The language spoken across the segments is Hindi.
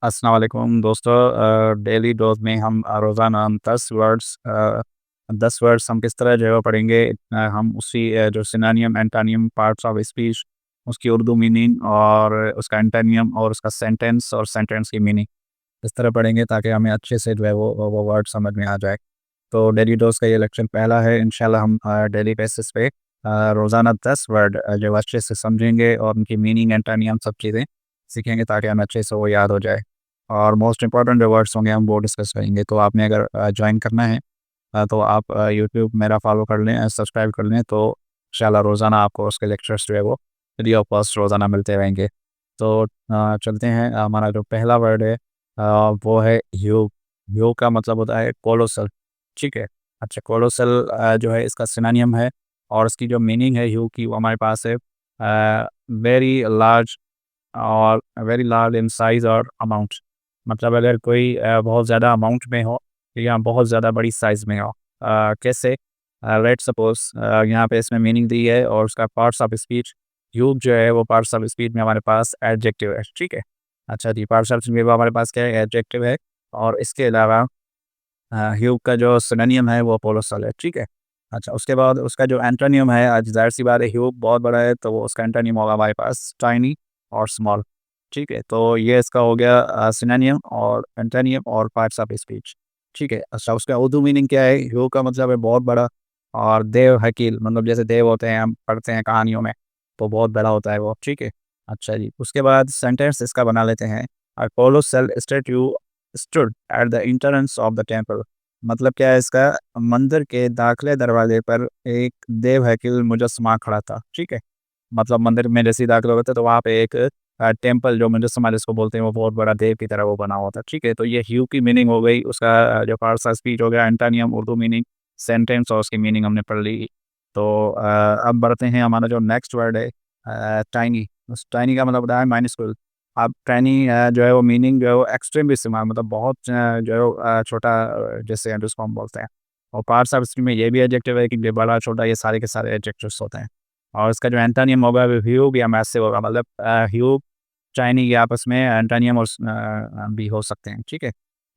अस्सलाम वालेकुम दोस्तों। डेली डोज में हम रोज़ाना हम 10 वर्ड्स हम किस तरह जो है वो पढ़ेंगे। हम उसी जो synonym antonym parts of speech, उसकी उर्दू मीनिंग और उसका एंटोनिम और उसका सेंटेंस और सेंटेंस की मीनिंग इस तरह पढ़ेंगे ताकि हमें अच्छे से जो है वो वर्ड समझ में आ जाए। तो डेली डोज का ये लेक्चर पहला है। इंशाल्लाह हम डेली बेसिस पे रोज़ाना 10 वर्ड जो अच्छे से समझेंगे और उनकी मीनिंग एंटोनिम सब चीज़ें सीखेंगे ताकि हमें अच्छे से वो याद हो जाए। और मोस्ट इंपॉर्टेंट जो वर्ड्स होंगे हम वो डिस्कस करेंगे। तो आपने अगर ज्वाइन करना है तो आप यूट्यूब मेरा फॉलो कर लें, सब्सक्राइब कर लें, तो इंशाल्लाह रोज़ाना आपको उसके लेक्चर्स जो है वो फ्री ऑफ कॉस्ट रोज़ाना मिलते रहेंगे। तो चलते हैं। हमारा जो पहला वर्ड है वो है ह्यू। ह्यू का मतलब होता है कोलोसल। ठीक है। अच्छा, कोलोसल जो है इसका सिनोनिम है और इसकी जो मीनिंग है ह्यू की वो हमारे पास है वेरी लार्ज और वेरी लार्ज इन साइज़ और अमाउंट। मतलब अगर कोई बहुत ज़्यादा अमाउंट में हो या बहुत ज़्यादा बड़ी साइज़ में हो। कैसे? लेट्स सपोज़ यहाँ पे इसमें मीनिंग दी है और उसका पार्ट्स ऑफ स्पीच ह्यूज जो है वो पार्ट्स ऑफ स्पीच में हमारे पास एडजेक्टिव है। ठीक है। अच्छा जी, पार्ट्स ऑफ स्पीच में वो हमारे पास क्या है? एडजेक्टिव है। और इसके अलावा ह्यूग का जो सिनोनिम है वो पोलोसल है। ठीक है। अच्छा, उसके बाद उसका जो एंटोनियम है, आज ज़ाहिर-सी बात है ह्यूग बहुत बड़ा है तो वो उसका एंटोनियम होगा हमारे पास टाइनी और स्मॉल। ठीक है। तो ये इसका हो गया सिनोनिम और एंटोनियम और पार्ट्स ऑफ स्पीच। ठीक है। अच्छा, उसका उर्दू मीनिंग क्या है? ह्यूग का मतलब है बहुत बड़ा और देव हकील, मतलब जैसे देव होते हैं हम पढ़ते हैं कहानियों में, तो बहुत बड़ा होता है वो। ठीक है। अच्छा जी, उसके बाद सेंटेंस इसका बना लेते हैं। A colossal statue stood at the entrance of the temple. मतलब क्या है इसका? मंदिर के दाखिले दरवाजे पर एक देव हैकिल मुजस्समा खड़ा था। ठीक है। मतलब मंदिर में जैसे ही दाखिल होते तो वहाँ पे एक टेंपल जो मुजस्समा जिसको बोलते हैं वो बहुत बड़ा देव की तरह वो बना हुआ था। ठीक है। तो ये ह्यू की मीनिंग हो गई, उसका जो पार्ट्स ऑफ स्पीच हो गया, एंटोनियम उर्दू मीनिंग, सेंटेंस और उसकी मीनिंग हमने पढ़ ली। तो अब बढ़ते हैं। हमारा जो नेक्स्ट वर्ड है टाइनी। उस टाइनी का मतलब होता है माइनस्कूल। अब टाइनी जो है वो मीनिंग जो है वो एक्सट्रीम इस्तेमाल, मतलब बहुत जो है वो छोटा, जैसे जिसको हम बोलते हैं। और पार्ट्स ऑफ स्पीच में ये भी एडजेक्टिव है कि ये बड़ा छोटा ये सारे के सारे एडजेक्टिव्स होते हैं। और इसका जो एंटोनियम होगा वो ह्यूग या मैसिव होगा। मतलब ह्यूग चाइनी के आपस में एंटोनियम और भी हो सकते हैं। ठीक है।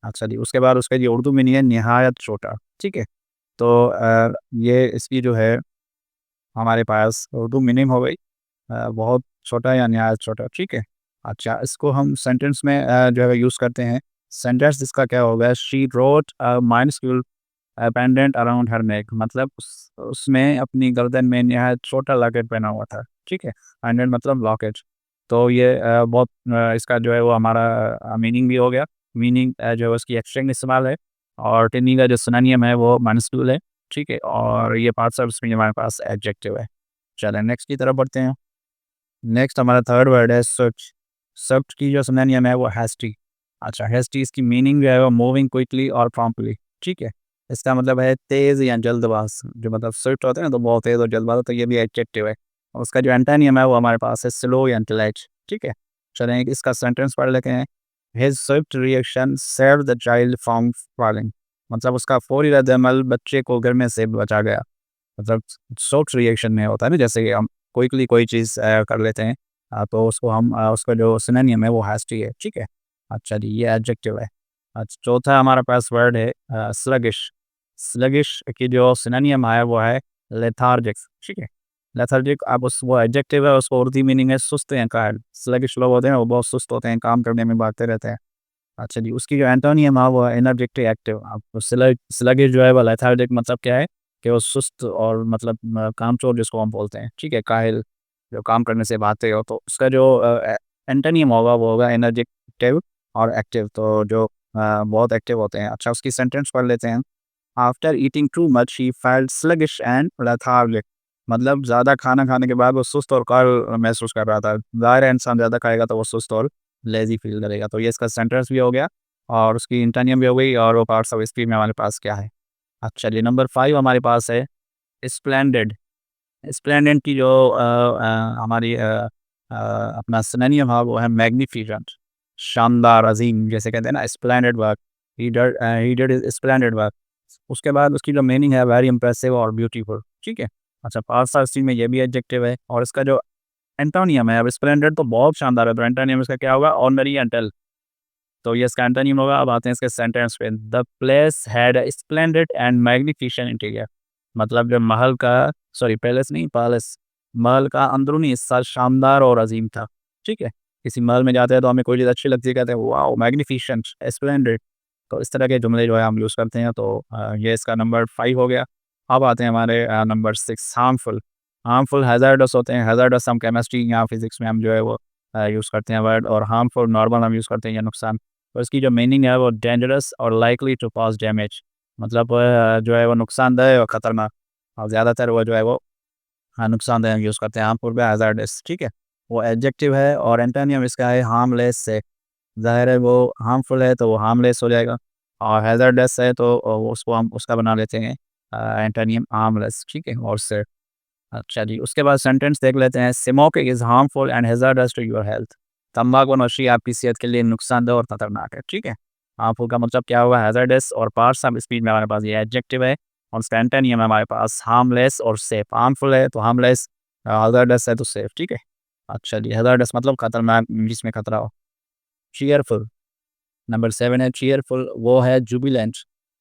अच्छा जी, उसके बाद उसका जो उर्दू मीनिंग है निहायत छोटा। ठीक है। तो ये इसकी जो है हमारे पास उर्दू मीनिंग हो गई बहुत छोटा या निहायत छोटा। ठीक है। अच्छा, इसको हम सेंटेंस में जो है यूज़ करते हैं। सेंटेंस इसका क्या होगा? She wrote a minuscule pendant around her neck. मतलब उसमें अपनी गर्दन में निहायत छोटा लॉकेट पहना हुआ था। ठीक है। पेंडेंट मतलब लॉकेट। तो ये बहुत इसका जो है वो हमारा मीनिंग भी हो गया। मीनिंग जो है उसकी एक्सटेंड इस्तेमाल है। और टिनी का जो सिनोनिम है वो माइन्यूस्क्यूल है। ठीक है। और ये पार्ट्स ऑफ स्पीच हमारे पास एडजेक्टिव है। चलें नेक्स्ट की तरफ बढ़ते हैं। नेक्स्ट हमारा थर्ड वर्ड है सर्च। सर्च की जो सिनोनिम है वो हैस्टी। अच्छा, हैस्टी इसकी मीनिंग जो है वो मूविंग क्विकली और प्रॉम्प्टली। ठीक है। इसका मतलब है तेज़ या जल्दबाज। जो मतलब सर्च होते हैं ना तो बहुत तेज़ और जल्दबाज, तो ये भी एडजेक्टिव है। और उसका जो एंटोनिम है वो हमारे पास है स्लो या डिलेट। ठीक है। चलें इसका सेंटेंस पढ़ लेते हैं। His Swift reaction saved the child from falling. मतलब उसका फौरी रद्द-ए-अमल बच्चे को गिरने से बचा गया। मतलब शॉर्ट रिएक्शन में होता है ना, जैसे कि हम क्विकली कोई चीज़ कर लेते हैं, तो उसको हम उसका जो सिनोनिम है वो हैस्टी है। ठीक है। अच्छा जी, ये एडजेक्टिव है। अच्छा, चौथा हमारे पास वर्ड है स्लगिश। स्लगिश की जो सिनोनिम है वो है लेथार्जिक। ठीक है। लेथार्जिक अब उस वो एडजेक्टिव है, उसको उर्दू मीनिंग है सुस्त या कायल। स्लगिश लोग होते हैं वो बहुत सुस्त होते हैं, काम करने में भागते रहते हैं। अच्छा जी, उसकी जो एंटोनियम है वो है एनर्जेटिक एक्टिव। अब स्लगिश जो है वो लेथार्जिक मतलब क्या है कि वो सुस्त और मतलब कामचोर जिसको हम बोलते हैं। ठीक है, काहिल, जो काम करने से भागते हो। तो उसका जो एंटोनियम होगा वो होगा एनर्जेटिव और एक्टिव, तो जो बहुत एक्टिव होते हैं। अच्छा, उसकी सेंटेंस पढ़ लेते हैं। After eating too much he felt sluggish and lethargic. मतलब ज़्यादा खाना खाने के बाद वो सुस्त और कायल महसूस कर रहा था। ज़ाहिर है इंसान ज़्यादा खाएगा तो वो सुस्त और लेज़ी फ़ील करेगा। तो ये इसका सेंटेंस भी हो गया और उसकी एंटोनियम भी हो गई और वो पार्ट्स ऑफ स्पीच में हमारे पास क्या है। अच्छा जी, नंबर 5 हमारे पास है स्प्लेंडिड। स्प्लेंडिड की जो हमारी अपना सिनोनिम है वो है मैग्निफिसेंट। शानदार, अज़ीम, जैसे कहते हैं ना splendid work. He did splendid work. उसके बाद उसकी जो मीनिंग है वेरी इंप्रेसिव और ब्यूटीफुल। ठीक है। अच्छा, पार्ट्स ऑफ स्पीच में ये भी एडजेक्टिव है और इसका जो एंटोनियम है, अब स्प्लेंडिड तो बहुत शानदार है, तो एंटोनियम इसका क्या होगा? ऑर्डिनरी या डल। तो ये इसका एंटोनिम होगा। अब आते हैं इसके सेंटेंस पे। The place had splendid and magnificent interior, मतलब जो महल का, सॉरी पैलेस नहीं, पैलेस, महल का अंदरूनी हिस्सा शानदार और अजीम था। ठीक है, किसी महल में जाते हैं तो हमें कोई चीज़ अच्छी लगती है, कहते हैं वाओ मैग्निफिसेंट स्प्लेंडेड। तो इस तरह के जुमले जो है हम यूज़ करते हैं। तो ये इसका नंबर 5 हो गया। अब आते हैं हमारे नंबर 6, हार्मफुल। हार्मफुल हैज़ार्डस होते हैं। हैज़ार्डस हम केमिस्ट्री या फिजिक्स में हम जो है वो यूज़ करते हैं वर्ड, और हार्मफुल नॉर्मल हम यूज़ करते हैं या नुकसान। तो इसकी जो मीनिंग है वो डेंजरस और लाइकली टू कॉज डैमेज, मतलब जो है वो नुकसानदेह और ख़तरनाक, और ज़्यादातर वो जो है वो नुकसानदेह यूज़ करते हैं। हार्मफुल पे हैज़ार्डस, ठीक है, वो एडजेक्टिव है। और एंटोनिम इसका है हार्मलेस से। ज़ाहिर है वो हार्मफुल है तो वो हार्मलेस हो जाएगा, और हैज़ार्डस है तो वो उसको हम उसका बना लेते हैं एंटोनिम हार्मलेस, ठीक है, और से। अच्छा जी, उसके बाद सेंटेंस देख लेते हैं। Smoking is harmful and hazardous to your health, तंबाकू नोशी आपकी सेहत के लिए नुकसानदेह और खतरनाक है। ठीक है, हार्मफुल का मतलब क्या हुआ, हैज़ार्डस, और पार्ट्स ऑफ स्पीच में हमारे पास ये एडजेक्टिव है, और उसका एंटोनिम है हमारे पास हार्मलेस और सेफ। हार्मफुल है तो हार्मलेस, हैज़ार्डस है तो सेफ। ठीक है, अच्छा जी, हैज़ार्डस मतलब खतरनाक, जिसमें खतरा हो। चीयरफुल, नंबर 7 है चीयरफुल, वो है जुबिलेंट।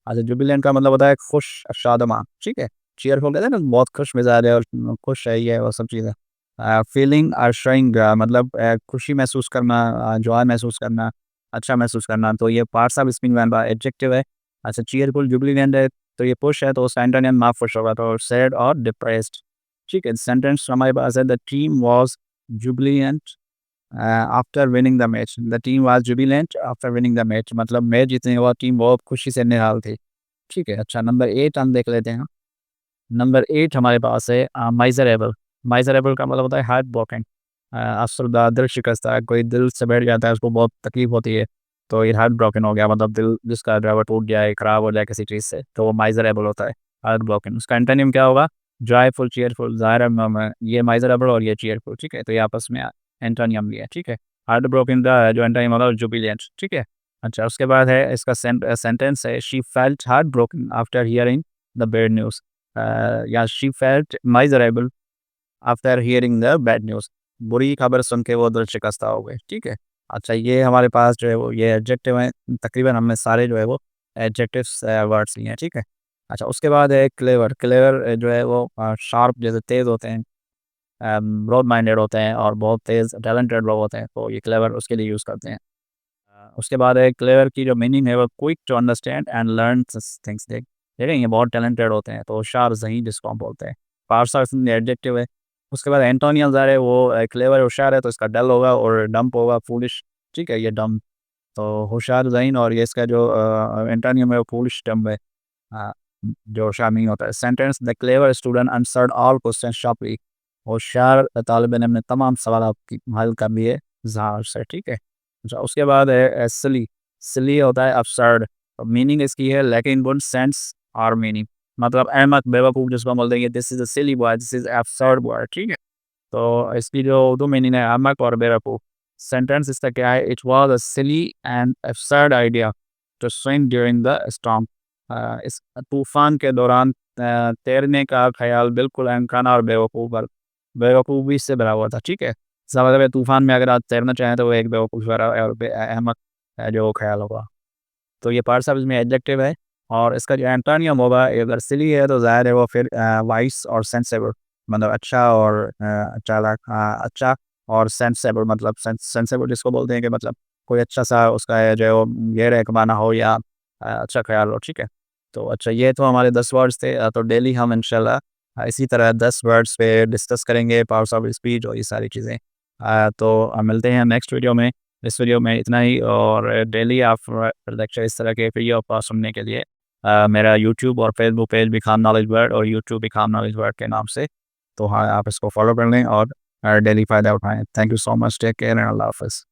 अच्छा, जुबिलेंट का मतलब होता है खुश, शादमां, ठीक है। चीयरफुल कहते हैं ना बहुत खुश मिजाज है और खुश है, ये वो सब चीज़ें। फीलिंग और शोइंग मतलब खुशी महसूस करना, जॉय महसूस करना, अच्छा महसूस करना। तो ये पार्ट्स ऑफ स्पीच में एडजेक्टिव है। अच्छा, चीयरफुल जुबिलेंट है तो ये खुश है, तो उसका एंटोनिम ना खुश होगा, तो सैड और डिप्रेस्ड। ठीक है, सेंटेंस हमारे पास है, the team was Jubilant after winning the match. The team was Jubilant after winning the match, मतलब मैच जीतने के बाद टीम बहुत खुशी से निहाल थी। ठीक है, अच्छा नंबर 8 हम देख लेते हैं। नंबर 8 हमारे पास है माइज़रेबल। माइज़रेबल का मतलब होता है हार्ट ब्रोकन, अफ़सरदा, दिल शिकस्ता, कोई दिल से बैठ जाता है, उसको बहुत तकलीफ होती है, तो ये हार्ट ब्रोकन हो गया, मतलब दिल जिसका जो है वो टूट जाए, खराब हो जाए किसी चीज़ से, तो वो माइज़रेबल होता है, हार्ट ब्रोकन। उसका एंटोनिम क्या होगा, जॉयफुल, चीयरफुल। ज़ाहिर है ये माइज़रेबल और ये चीयरफुल, ठीक है, तो ये आपस में एंटोनिम भी है। ठीक है, हार्ट ब्रोकन का जो एंटोनिम होगा जुबिलेंट। ठीक है, अच्छा उसके बाद है इसका सेंटेंस है, she felt heartbroken after hearing the bad news, या she felt miserable after hearing the bad news, बुरी खबर सुन के वो दिल शिकस्ता हो गए। ठीक है, अच्छा ये हमारे पास जो है वो ये एडजेक्टिव हैं, तकरीबन हमने सारे जो है वो एडजेक्टिव्स वर्ड्स लिए हैं। ठीक है, अच्छा उसके बाद है क्लेवर। क्लेवर जो है वो शार्प, जैसे तेज़ होते हैं, ब्रॉड माइंडेड होते हैं, और बहुत तेज़ टैलेंटेड लोग होते हैं, तो ये क्लेवर उसके लिए यूज़ करते हैं। उसके बाद है क्लेवर की जो मीनिंग है वो quick to understand and learn things. देखें ये बहुत टैलेंटेड होते हैं, तो होशियार, ज़हीन जिसको हम बोलते हैं, पार्सा एडजेक्टिव है। उसके बाद एंटोनियम ज़ाहिर है वो क्लेवर होशियार है, तो इसका डल होगा, और डम्प होगा फूलिश। ठीक है, ये डम्प, तो होशियार, ज़हीन, और ये इसका जो एंटोनियम है वो फूलिश, डम्प है, हाँ, जो होशियार नहीं होता है। Sentence, the clever student answered all question sharply, होशियार तालिब इल्म ने तमाम सवाल की हल कर लिए ज़ाहिर से। ठीक है, अच्छा उसके बाद है सिली। सिली होता है absurd, मीनिंग इसकी है लेकिन वुड सेंस और मीनिंग, मतलब अहमक, बेवकूफ़ जिसको हम बोलते हैं, this is a silly boy, this is absurd boy. ठीक है, तो इसकी जो उर्दू मीनिंग है अहमक और बेवकूफ़। सेंटेंस इसका क्या है, it was a silly and absurd idea to swim during the storm, इस तूफ़ान के दौरान तैरने का ख़्याल बिल्कुल अहमकाना और बेवकूफ़ी से भरा हुआ था। ठीक है, इसका मतलब है तूफ़ान में अगर आप तैरना चाहें तो वो एक बेवकूफ़ वाला और अहमक जो ख़्याल होगा। तो ये पार्ट्स ऑफ इसमें एडजेक्टिव है, और इसका जो एंटोनियम होगा, अगर सिली है तो ज़ाहिर है वो फिर वाइस और सेंसिबल, मतलब अच्छा और चालाक, अच्छा और सेंसिबल, मतलब सेंसिबल जिसको बोलते हैं कि मतलब कोई अच्छा सा उसका है जो है वो गहरे माना हो, या अच्छा ख्याल हो। ठीक है, तो अच्छा ये तो हमारे 10 वर्ड्स थे। तो डेली हम इंशाल्लाह इसी तरह 10 वर्ड्स पे डिस्कस करेंगे, पावर्स ऑफ स्पीच और ये सारी चीज़ें। तो मिलते हैं नेक्स्ट वीडियो में। इस वीडियो में इतना ही, और डेली आप लेक्चर इस तरह के वीडियो आप सुनने के लिए मेरा यूट्यूब और फेसबुक पेज भी खान नॉलेज वर्ड, और यूट्यूब भी खान नॉलेज वर्ड के नाम से, तो हाँ आप इसको फॉलो कर लें और डेली फ़ायदा उठाएँ। Thank you so much, take care and अल्लाह हाफ़िज़।